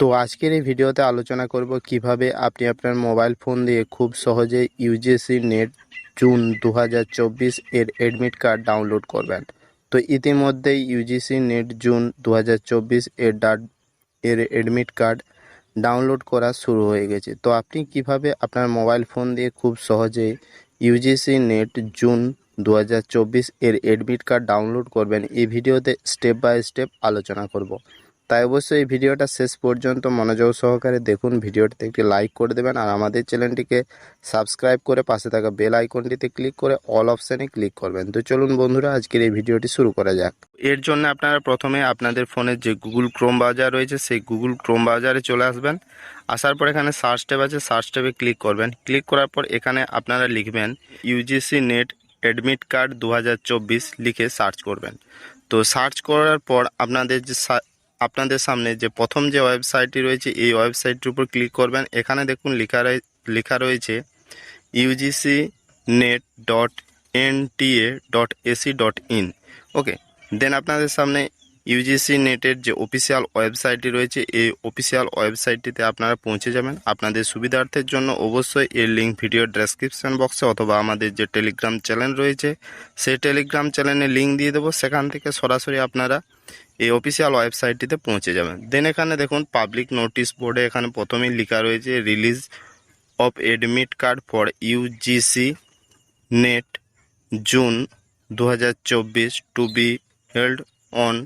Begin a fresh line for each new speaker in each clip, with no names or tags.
তো আজকের এই ভিডিওতে আলোচনা করব কিভাবে আপনি আপনার মোবাইল ফোন দিয়ে খুব সহজে ইউজিসি নেট জুন 2024 এর অ্যাডমিট কার্ড ডাউনলোড করবেন। তো ইতিমধ্যেই ইউজিসি নেট জুন 2024 এর অ্যাডমিট কার্ড ডাউনলোড করা শুরু হয়ে গেছে। তো আপনি কিভাবে আপনার মোবাইল ফোন দিয়ে খুব সহজে ইউজিসি নেট জুন 2024 এর অ্যাডমিট কার্ড ডাউনলোড করবেন, এই ভিডিওতে স্টেপ বাই স্টেপ আলোচনা করব। তাই অবশ্যই এই ভিডিওটা শেষ পর্যন্ত মনোযোগ সহকারে দেখুন। ভিডিওটিতে একটি লাইক করে দেবেন আর আমাদের চ্যানেলটিকে সাবস্ক্রাইব করে পাশে থাকা বেল আইকনটিতে ক্লিক করে অল অপশানে ক্লিক করবেন। তো চলুন বন্ধুরা, আজকের এই ভিডিওটি শুরু করা যাক। এর জন্য আপনারা প্রথমে আপনাদের ফোনের যে গুগল ক্রোম ব্রাউজার রয়েছে সেই গুগল ক্রোম ব্রাউজারে চলে আসবেন। আসার পর এখানে সার্চ ট্যাব আছে, সার্চ ট্যাবে ক্লিক করবেন। ক্লিক করার পর এখানে আপনারা লিখবেন ইউজিসি নেট অ্যাডমিট কার্ড 2024 লিখে সার্চ করবেন। তো সার্চ করার পর আপনাদের সামনে যে প্রথম যে ওয়েবসাইটটি রয়েছে এই ওয়েবসাইটটির উপর ক্লিক করবেন। এখানে দেখুন লেখা রয়েছে ugcnet.nta.ac.in। ওকে, দেন আপনাদের সামনে ইউজিসি নেটের যে অফিসিয়াল ওয়েবসাইটটি রয়েছে এই অফিসিয়াল ওয়েবসাইটটিতে আপনারা পৌঁছে যাবেন। আপনাদের সুবিধার্থের জন্য অবশ্যই এর লিঙ্ক ভিডিও ডেসক্রিপশন বক্সে অথবা আমাদের যে টেলিগ্রাম চ্যানেল রয়েছে সেই টেলিগ্রাম চ্যানেলে লিঙ্ক দিয়ে দেবো, সেখান থেকে সরাসরি আপনারা এই অফিসিয়াল ওয়েবসাইটটিতে পৌঁছে যাবেন। দেন এখানে দেখুন পাবলিক নোটিশ বোর্ডে এখানে প্রথমেই লেখা রয়েছে release of admit card for UGC NET June 2024 to be held on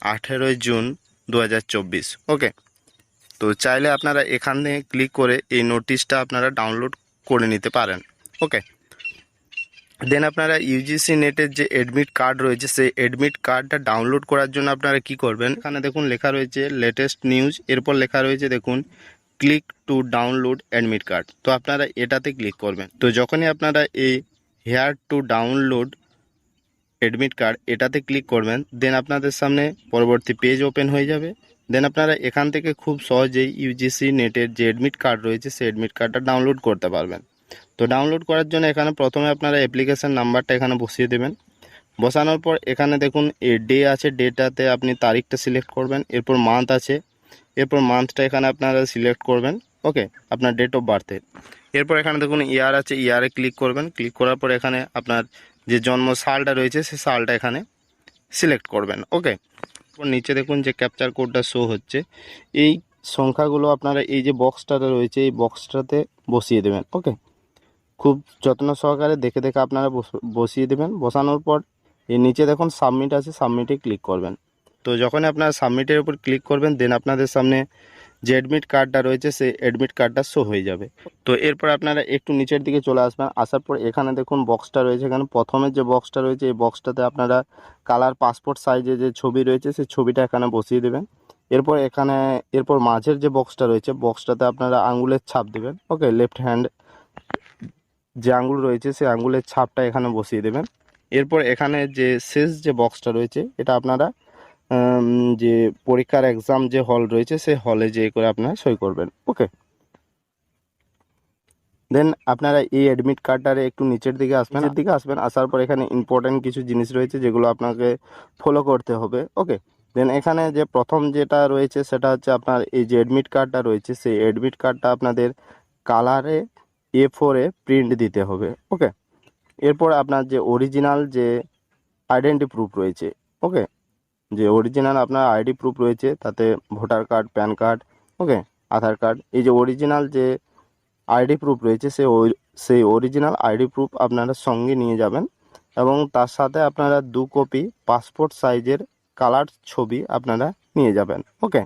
18 June 2024। Okay, তো চাইলে আপনারা এখানে ক্লিক করে এই নোটিশটা আপনারা ডাউনলোড করে নিতে পারেন। ওকে, দেন আপনারা ইউজিসি নেটের যে অ্যাডমিট কার্ড রয়েছে সেই অ্যাডমিট কার্ডটা ডাউনলোড করার জন্য আপনারা কি করবেন, এখানে দেখুন লেখা রয়েছে লেটেস্ট নিউজ, এরপর লেখা রয়েছে দেখুন click to download admit card. তো আপনারা এটাতে ক্লিক করবেন। তো যখনই আপনারা এই hair to download admit card এটাতে ক্লিক করবেন, দেন আপনাদের সামনে পরবর্তী পেজ ওপেন হয়ে যাবে। দেন আপনারা এখান থেকে খুব সহজেই ইউজিসি নেটের যে অ্যাডমিট কার্ড রয়েছে সেই অ্যাডমিট কার্ডটা ডাউনলোড করতে পারবেন। তো ডাউনলোড করার জন্য এখানে প্রথমে আপনারা অ্যাপ্লিকেশন নাম্বারটা এখানে বসিয়ে দেবেন। বসানোর পর এখানে দেখুন ডে আছে, ডেটাতে আপনি তারিখটা সিলেক্ট করবেন। এরপর মান্থ আছে, এরপর মান্থটা এখানে আপনারা সিলেক্ট করবেন। ওকে, আপনার ডেট অফ বার্থে। এরপর এখানে দেখুন ইয়ার আছে, ইয়ারে ক্লিক করবেন। ক্লিক করার পর এখানে আপনার যে জন্ম সালটা রয়েছে সেই সালটা এখানে সিলেক্ট করবেন। ওকে, নিচে দেখুন যে ক্যাপচার কোডটা শো হচ্ছে, এই সংখ্যাগুলো আপনারা এই যে বক্সটাতে রয়েছে এই বক্সটাতে বসিয়ে দেবেন। ওকে, খুব যত্ন সহকারে দেখে দেখে আপনারা বসিয়ে দেবেন। বসানোর পর এর নিচে দেখুন সাবমিট আছে, সাবমিটে ক্লিক করবেন। তো যখন আপনারা সাবমিটের উপর ক্লিক করবেন দেন আপনাদের সামনে যে অ্যাডমিট কার্ডটা রয়েছে সেই অ্যাডমিট কার্ডটা শো হয়ে যাবে। তো এরপর আপনারা একটু নিচের দিকে চলে আসবেন। আসার পর এখানে দেখুন বক্সটা রয়েছে, এখানে প্রথমের যে বক্সটা রয়েছে এই বক্সটাতে আপনারা কালার পাসপোর্ট সাইজে যে ছবি রয়েছে সেই ছবিটা এখানে বসিয়ে দেবেন। এরপর মাঝের যে বক্সটা রয়েছে বক্সটাতে আপনারা আঙুলের ছাপ দেবেন। ওকে, লেফট হ্যান্ড যে আঙুল রয়েছে সেই আঙুলের ছাপটা এখানে বসিয়ে দেবেন। এরপর এখানে যে শেষ যে বক্সটা রয়েছে এটা আপনারা যে পরীক্ষার এক্সাম যে হল রয়েছে সেই হলে যেয়ে করে আপনারা সই করবেন। ওকে, দেন আপনারা এই অ্যাডমিট কার্ডটারে একটু নিচের দিকে আসবেন। আসার পর এখানে ইম্পর্টেন্ট কিছু জিনিস রয়েছে যেগুলো আপনাকে ফলো করতে হবে। ওকে, দেন এখানে যে প্রথম যেটা রয়েছে সেটা হচ্ছে আপনার এই যে অ্যাডমিট কার্ডটা রয়েছে সেই অ্যাডমিট কার্ডটা আপনাদের কালারে A4 প্রিন্ট দিতে হবে। ওকে, এরপর আপনার যে অরিজিনাল যে আইডেন্টি প্রুফ রয়েছে, ওকে, যে অরিজিনাল আপনার আইডি প্রুফ রয়েছে তাতে ভোটার কার্ড, প্যান কার্ড, ওকে, আধার কার্ড, এই যে অরিজিনাল যে আইডি প্রুফ রয়েছে সেই অরিজিনাল আইডি প্রুফ আপনারা সঙ্গে নিয়ে যাবেন এবং তার সাথে আপনারা 2 কপি পাসপোর্ট সাইজের কালার ছবি আপনারা নিয়ে যাবেন। ওকে,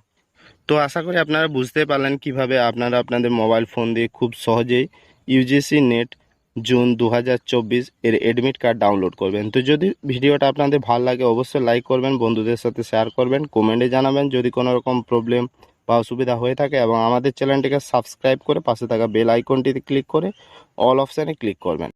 তো আশা করি আপনারা বুঝতে পারলেন কিভাবে আপনারা আপনাদের মোবাইল ফোন দিয়ে খুব সহজেই ইউজিসি নেট জুন 2024 এর অ্যাডমিট কার্ড ডাউনলোড করবেন। তো যদি ভিডিওটা আপনাদের ভালো লাগে অবশ্যই লাইক করবেন, বন্ধুদের সাথে শেয়ার করবেন, কমেন্টে জানাবেন যদি কোনো রকম প্রবলেম বা অসুবিধা হয়ে থাকে এবং আমাদের চ্যানেলটিকে সাবস্ক্রাইব করে পাশে থাকা বেল আইকনটিতে ক্লিক করে অল অপশানে ক্লিক করবেন।